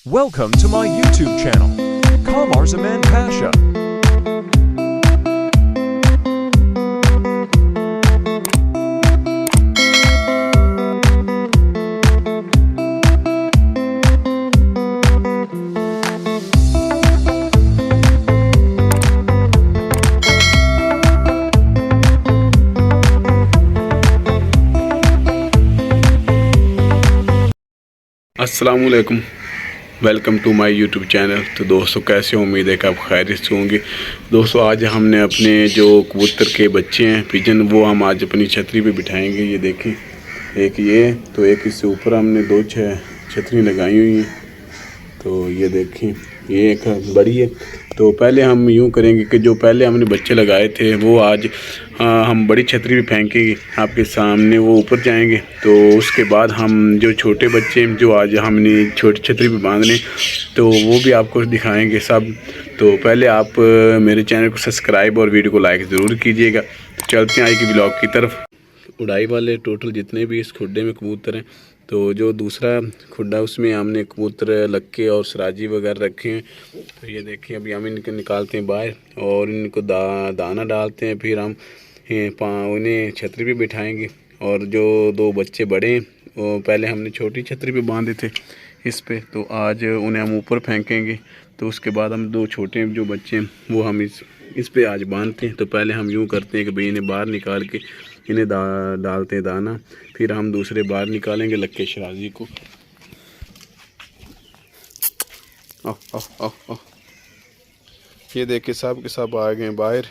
Welcome to my YouTube channel, Kamar Zaman Pasha. अस्सलामुअलैकुम, welcome to my YouTube channel. तो दोस्तों कैसे हो, उम्मीद है कि आप खैरियत से होंगे। दोस्तों आज हमने अपने जो कबूतर के बच्चे हैं पिजन, वो हम आज अपनी छतरी पे बिठाएंगे। ये देखें, एक ये तो एक इससे ऊपर हमने दो छतरी लगाई हुई हैं। तो ये देखें, ये एक बड़ी है। तो पहले हम यूँ करेंगे कि जो पहले हमने बच्चे लगाए थे वो आज हम बड़ी छतरी पे फेंकेंगे आपके सामने, वो ऊपर जाएंगे। तो उसके बाद हम जो छोटे बच्चे जो आज हमने छोटी छतरी पे बांधने, तो वो भी आपको दिखाएंगे सब। तो पहले आप मेरे चैनल को सब्सक्राइब और वीडियो को लाइक ज़रूर कीजिएगा। तो चलते हैं आज की ब्लॉग की तरफ। उड़ाई वाले टोटल जितने भी इस खुड्डे में कबूतर हैं, तो जो दूसरा खुड्डा उसमें हमने कबूतर लक्के और सराजी वगैरह रखे हैं। तो ये देखिए, अभी हम इनको निकालते हैं बाहर और इनको दाना डालते हैं। फिर हम उन्हें छतरी पे बिठाएंगे। और जो दो बच्चे बड़े हैं वो पहले हमने छोटी छतरी पे बांधे थे इस पे, तो आज उन्हें हम ऊपर फेंकेंगे। तो उसके बाद हम दो छोटे जो बच्चे हैं वो हम इस पे आज बांधते हैं। तो पहले हम यूँ करते हैं कि भाई इन्हें बाहर निकाल के इन्हें डालते हैं दाना, फिर हम दूसरे बाहर निकालेंगे लक्के शराजी को। ये देखिए सब के सब आ गए बाहर।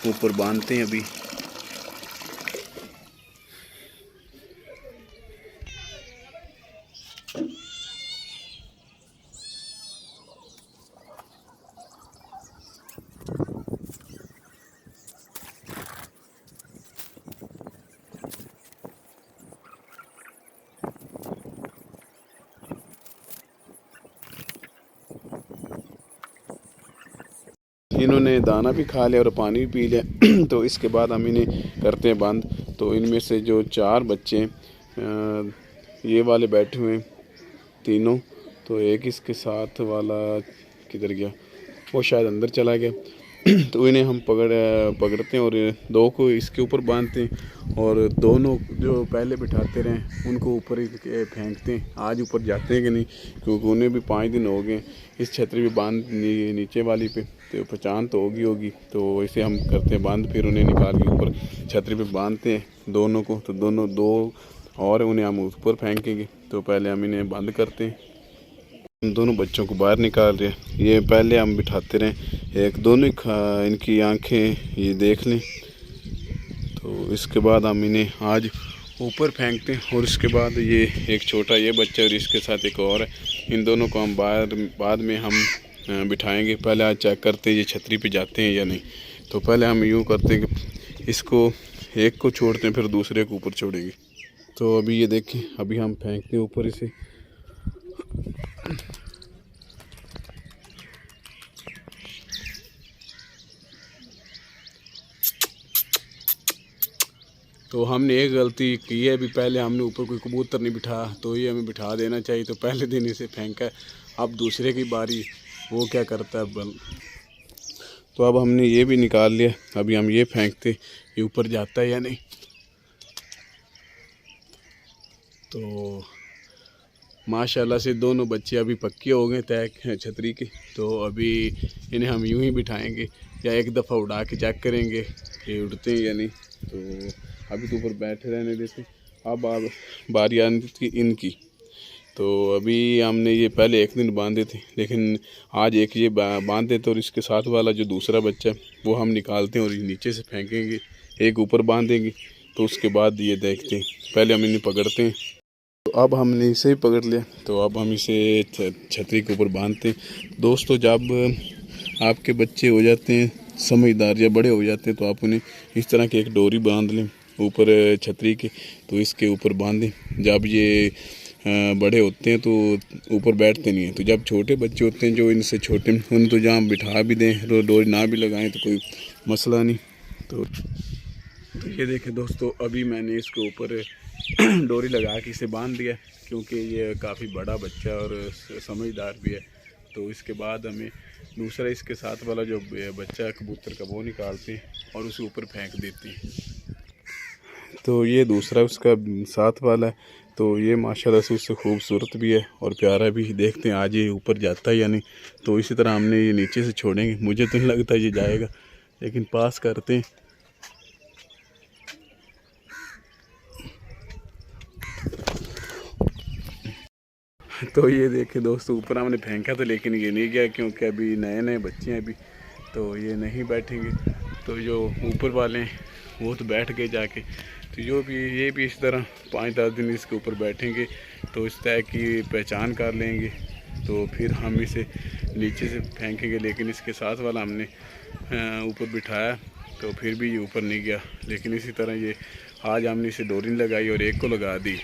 ऊपर बांधते हैं अभी। इन्होंने दाना भी खा लिया और पानी भी पी लिया। तो इसके बाद हम इन्हें करते हैं बंद। तो इनमें से जो चार बच्चे ये वाले बैठे हुए हैं तीनों, तो एक इसके साथ वाला किधर गया, वो शायद अंदर चला गया। तो इन्हें हम पकड़ते हैं और दो को इसके ऊपर बांधते हैं और दोनों जो पहले बिठाते रहे उनको ऊपर ही फेंकते हैं। आज ऊपर जाते हैं कि नहीं, क्योंकि उन्हें भी 5 दिन हो गए इस छतरी पे बांध नीचे वाली पे, तो पहचान तो होगी। तो इसे हम करते हैं बंद, फिर उन्हें निकाल के ऊपर छतरी पे बांधते हैं दोनों को। तो दोनों दो और उन्हें हम ऊपर फेंकेंगे। तो पहले हम इन्हें बंद करते हैं, दोनों बच्चों को बाहर निकाल रहे हैं। ये पहले हम बिठाते रहे, एक दोनों इनकी आंखें ये देख लें। तो इसके बाद हम इन्हें आज ऊपर फेंकते हैं। और इसके बाद ये एक छोटा ये बच्चा और इसके साथ एक और है, इन दोनों को हम बाद में हम बिठाएंगे। पहले आज चेक करते हैं ये छतरी पे जाते हैं या नहीं। तो पहले हम यूँ करते हैं कि इसको एक को छोड़ते हैं, फिर दूसरे को ऊपर छोड़ेंगे। तो अभी ये देखें, अभी हम फेंकते हैं ऊपर इसे। तो हमने एक गलती की है, अभी पहले हमने ऊपर कोई कबूतर नहीं बिठा, तो ये हमें बिठा देना चाहिए। तो पहले दिन इसे फेंका, अब दूसरे की बारी, वो क्या करता है बल। तो अब हमने ये भी निकाल लिया, अभी हम ये फेंकते ये ऊपर जाता है या नहीं। तो माशाल्लाह से दोनों बच्चे अभी पक्के हो गए तय छतरी के। तो अभी इन्हें हम यूं ही बिठाएंगे या एक दफ़ा उड़ा के चेक करेंगे कि उड़ते हैं या नहीं। तो अभी तो ऊपर बैठे रहने देते। अब बारी आनी थी इनकी। तो अभी हमने ये पहले एक दिन बांधे थे, लेकिन आज एक ये बांधे थे और इसके साथ वाला जो दूसरा बच्चा है वो हम निकालते हैं और नीचे से फेंकेंगे, एक ऊपर बांधेंगे। तो उसके बाद ये देखते हैं, पहले हम इन्हें पकड़ते हैं। तो अब हमने इसे ही पकड़ लिया, तो अब हम इसे छतरी के ऊपर बांधते हैं। दोस्तों जब आपके बच्चे हो जाते हैं समझदार जब बड़े हो जाते हैं तो आप उन्हें इस तरह की एक डोरी बांध लें ऊपर छतरी के, तो इसके ऊपर बांधें। जब ये बड़े होते हैं तो ऊपर बैठते नहीं हैं। तो जब छोटे बच्चे होते हैं जो इनसे छोटे, उन्हें तो जहाँ बिठा भी दें, डोरी ना भी लगाएं तो कोई मसला नहीं। तो ये देखें दोस्तों, अभी मैंने इसके ऊपर डोरी लगा के इसे बांध दिया, क्योंकि ये काफ़ी बड़ा बच्चा और समझदार भी है। तो इसके बाद हमें दूसरा इसके साथ वाला जो बच्चा कबूतर का वो निकालते हैं और उसे ऊपर फेंक देते हैं। तो ये दूसरा उसका साथ वाला है, तो ये माशाल्लाह से उससे खूबसूरत भी है और प्यारा भी। देखते हैं आज ये ऊपर जाता है या नहीं। तो इसी तरह हमने ये नीचे से छोड़ेंगे, मुझे तो नहीं लगता ये जाएगा, लेकिन पास करते हैं। तो ये देखे दोस्तों, ऊपर हमने फेंका तो लेकिन ये नहीं गया, क्योंकि अभी नए नए बच्चे हैं अभी, तो ये नहीं बैठेंगे। तो जो ऊपर वाले हैं वो तो बैठ गए जाके। तो ये भी इस तरह 5-10 दिन इसके ऊपर बैठेंगे तो इस तरह की पहचान कर लेंगे, तो फिर हम इसे नीचे से फेंकेंगे। लेकिन इसके साथ वाला हमने ऊपर बिठाया तो फिर भी ये ऊपर नहीं गया। लेकिन इसी तरह ये आज हमने इसे डोरी लगाई और एक को लगा दी।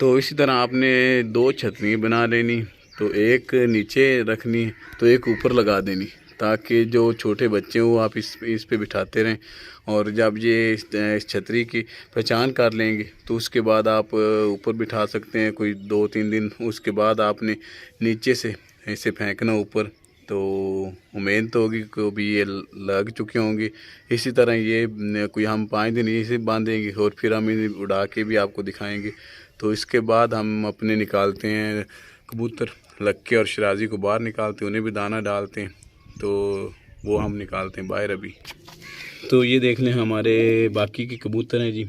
तो इसी तरह आपने 2 छतरी बना लेनी, तो एक नीचे रखनी तो एक ऊपर लगा देनी, ताकि जो छोटे बच्चे हो आप इस पे बिठाते रहें। और जब ये इस छतरी की पहचान कर लेंगे तो उसके बाद आप ऊपर बिठा सकते हैं कोई 2-3 दिन। उसके बाद आपने नीचे से इसे फेंकना ऊपर, तो उम्मीद तो होगी कि अभी ये लग चुके होंगे। इसी तरह ये कोई हम 5 दिन इसे बांधेंगे और फिर हम इन्हें उड़ा के भी आपको दिखाएंगे। तो इसके बाद हम अपने निकालते हैं कबूतर, लक्के और शराजी को बाहर निकालते हैं, उन्हें भी दाना डालते हैं, तो वो हम निकालते हैं बाहर अभी। तो ये देख लें हमारे बाकी के कबूतर हैं जी,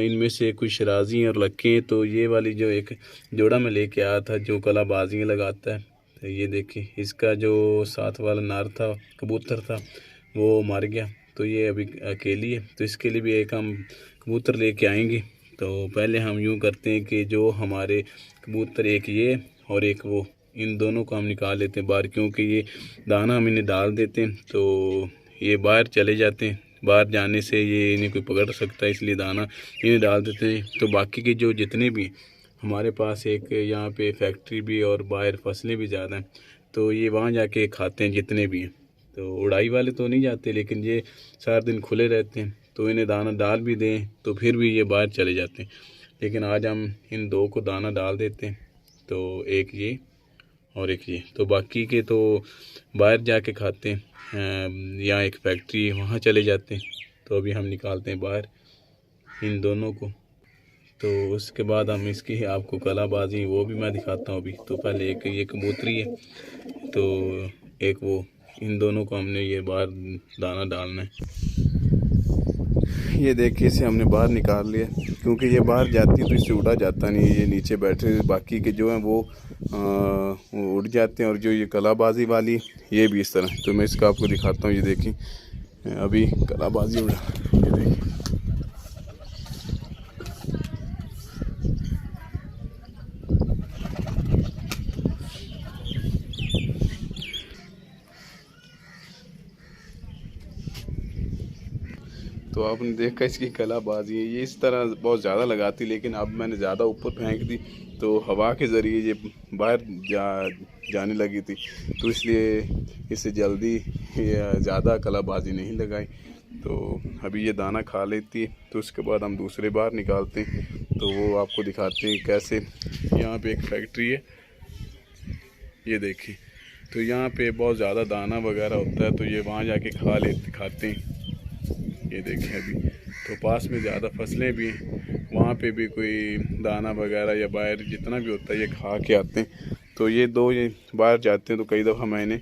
इनमें से कुछ शराजी और लक्के। तो ये वाली जो एक जोड़ा में लेके आया था जो कलाबाजियाँ लगाता है, तो ये देखिए इसका जो साथ वाला नार था कबूतर था वो मर गया, तो ये अभी अकेली है। तो इसके लिए भी एक हम कबूतर लेके आएंगे। तो पहले हम यूँ करते हैं कि जो हमारे कबूतर, एक ये और एक वो, इन दोनों को हम निकाल लेते हैं बाहर, क्योंकि ये दाना हम इन्हें डाल देते हैं तो ये बाहर चले जाते हैं। बाहर जाने से ये इन्हें कोई पकड़ सकता है, इसलिए दाना इन्हें डाल देते हैं। तो बाकी के जो जितने भी हमारे पास, एक यहाँ पे फैक्ट्री भी और बाहर फसलें भी ज़्यादा हैं, तो ये वहाँ जाके खाते हैं जितने भी हैं। तो उड़ाई वाले तो नहीं जाते, लेकिन ये सारा दिन खुले रहते हैं, तो इन्हें दाना डाल भी दें तो फिर भी ये बाहर चले जाते हैं। लेकिन आज हम इन 2 को दाना डाल देते हैं, तो एक ये और एक ये। तो बाकी के तो बाहर जाके खाते हैं, यहाँ एक फैक्ट्री है वहाँ चले जाते हैं। तो अभी हम निकालते हैं बाहर इन दोनों को। तो उसके बाद हम इसकी आपको कलाबाजी वो भी मैं दिखाता हूँ अभी। तो पहले एक ये कबूतरी है, तो एक वो, इन दोनों को हमने ये बाहर दाना डालना है। ये देखिए इसे हमने बाहर निकाल लिया, क्योंकि ये बाहर जाती है तो इससे उड़ा जाता नहीं, ये नीचे बैठे। बाकी के जो हैं वो उड़ जाते हैं, और जो ये कलाबाजी वाली ये भी इस तरह। तो मैं इसका आपको दिखाता हूँ, ये देखिए अभी कलाबाजी उड़ा, ये देखिए। तो आपने देखा इसकी कलाबाजी है, ये इस तरह बहुत ज़्यादा लगाती, लेकिन अब मैंने ज़्यादा ऊपर फेंक दी तो हवा के ज़रिए ये बाहर जाने लगी थी, तो इसलिए इसे जल्दी ज़्यादा कलाबाजी नहीं लगाई। तो अभी ये दाना खा लेती है, तो उसके बाद हम दूसरे बाहर निकालते हैं, तो वो आपको दिखाते हैं कैसे। यहाँ पे एक फैक्ट्री है, ये देखिए। तो यहाँ पे बहुत ज़्यादा दाना वगैरह होता है, तो ये वहाँ जाके खाते हैं। ये देखें अभी तो पास में ज़्यादा फसलें भी हैं, वहाँ पे भी कोई दाना वगैरह या बाहर जितना भी होता है ये खा के आते हैं। तो ये 2 ये बाहर जाते हैं, तो कई दफ़ा मैंने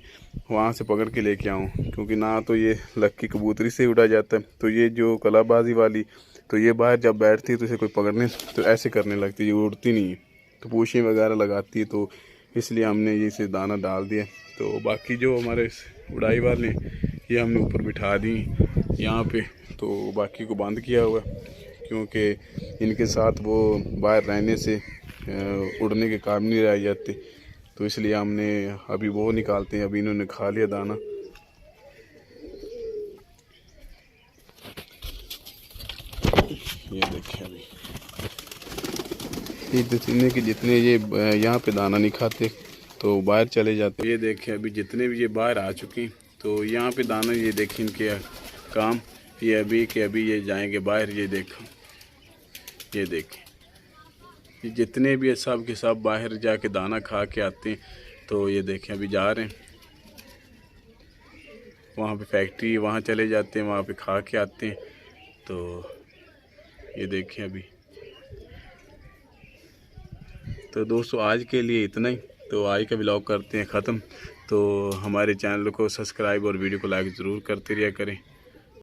वहाँ से पकड़ के लेके आऊँ, क्योंकि ना तो ये लक्की कबूतरी से उड़ा जाता है, तो ये जो कलाबाजी वाली, तो ये बाहर जब बैठती है तो इसे कोई पकड़ने तो ऐसे करने लगती है, ये उड़ती नहीं है, तो पूछें वगैरह लगाती है, तो इसलिए हमने ये इसे दाना डाल दिया। तो बाकी जो हमारे उड़ाई वाले ये हमने ऊपर बिठा दी यहाँ पे, तो बाकी को बंद किया हुआ, क्योंकि इनके साथ वो बाहर रहने से उड़ने के काम नहीं रह जाते, तो इसलिए हमने अभी वो निकालते हैं। अभी इन्होंने खा लिया दाना, ये देखिए अभी इतने कि जितने ये यहाँ पे दाना नहीं खाते तो बाहर चले जाते। ये देखिए अभी जितने भी ये बाहर आ चुकी तो यहाँ पे दाना, ये देखिए इनके काम, ये अभी के अभी ये जाएंगे बाहर। ये देखो, ये देखें, ये जितने भी है सब के सब बाहर जाके दाना खा के आते हैं। तो ये देखें अभी जा रहे हैं वहाँ पे फैक्ट्री, वहाँ चले जाते हैं, वहाँ पे खा के आते हैं। तो ये देखें अभी। तो दोस्तों आज के लिए इतना ही। तो आज का व्लॉग करते हैं ख़त्म। तो हमारे चैनल को सब्सक्राइब और वीडियो को लाइक ज़रूर करते रहा करें।